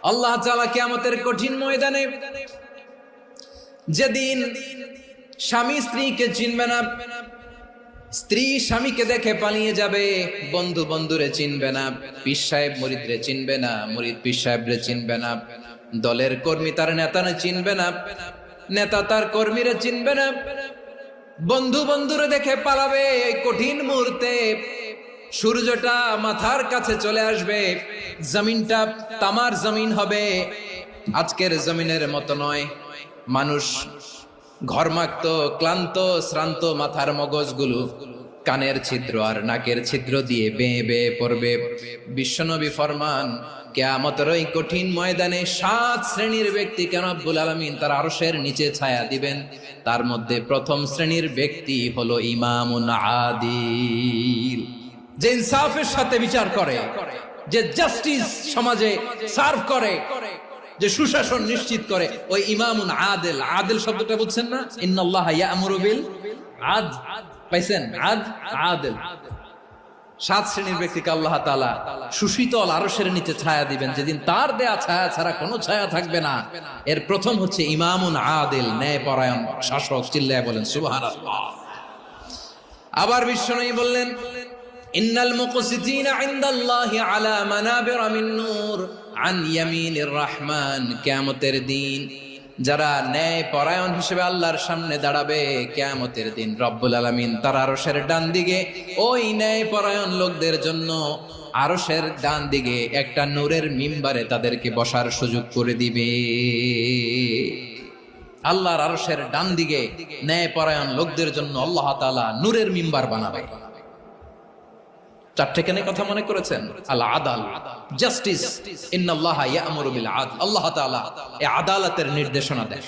আল্লাহ তাআলা কিয়ামতের কঠিন ময়দানে যেদিন স্বামী স্ত্রীকে চিনবে না, স্ত্রী স্বামীকে দেখে পালিয়ে যাবে, বন্ধু বন্ধুরে চিনবে না, পীর সাহেব মুরিদরে চিনবে না, মুরিদ পীর সাহেবরে চিনবে না, দলের কর্মী তার নেতারে চিনবে না, নেতা তার কর্মীরে চিনবে না, বন্ধু বন্ধুরে দেখে পালাবে। এই কঠিন মুহূর্তে সূর্যটা মাথার কাছে চলে আসবে, জমিনটা তামার জমিন হবে, আজকের জমিনের মতো নয়। মানুষ ঘর্মাক্ত, ক্লান্ত, শ্রান্ত মাথার মগজগুলো কানের ছিদ্র আর নাকের ছিদ্র দিয়ে বেয়ে বেয়ে পড়বে। বিশ্বনবী ফরমান, কিয়ামতের ওই কঠিন ময়দানে 7 শ্রেণীর ব্যক্তিকে রব্বুল আলামিন তার আরশের নিচে ছায়া দিবেন। তার মধ্যে প্রথম শ্রেণীর ব্যক্তি হলো ইমামুন আদিল, যে ইনসাফের সাথে বিচার করে, যে জাস্টিস সমাজে সার্ভ করে, যে সুশাসন নিশ্চিত করে, ওই ইমামুন আদিল। আদিল শব্দটা বুঝছেন না? ইন্নাল্লাহা ইয়া'মুরু বিল আদল, পাইছেন? আদিল। 7 শ্রেণীর ব্যক্তিকে আল্লাহ তাআলা সুশীতল আরশের নিচে ছায়া দিবেন, যেদিন তার দেয়া ছায়া ছাড়া কোনো ছায়া থাকবে না। এর প্রথম হচ্ছে ইমামুন আদিল, ন্যায়পরায়ণ শাসক। চিল্লায়া বলেন সুবহানাল্লাহ। আবার বিশ্বনবী বললেন, ইন্নাল মুকসিতিনা ইনদাল্লাহি আলা মানাবিরা মিন নূর আন ইয়ামিনির রহমান। কিয়ামতের দিন যারা ন্যায় পরায়ণ হিসেবে আল্লাহর সামনে দাঁড়াবে, কিয়ামতের দিন রব্বুল আলামিন তার আরশের ডান দিকে ওই ন্যায় পরায়ণ লোকদের জন্য আরশের ডান দিকে একটা নূরের মিম্বারে তাদেরকে বসার সুযোগ করে দিবে। আল্লাহর আরশের ডান দিকে ন্যায় পরায়ণ লোকদের জন্য আল্লাহ তাআলা নূরের মিম্বার বানাবে। 4টে কেন কথা মনে করেছেন? আল আদাল, জাস্টিস। ইন্নাল্লাহা ইয়া'মুরু বিল আদল। আল্লাহ তাআলা এই আদালতের নির্দেশনা দেন।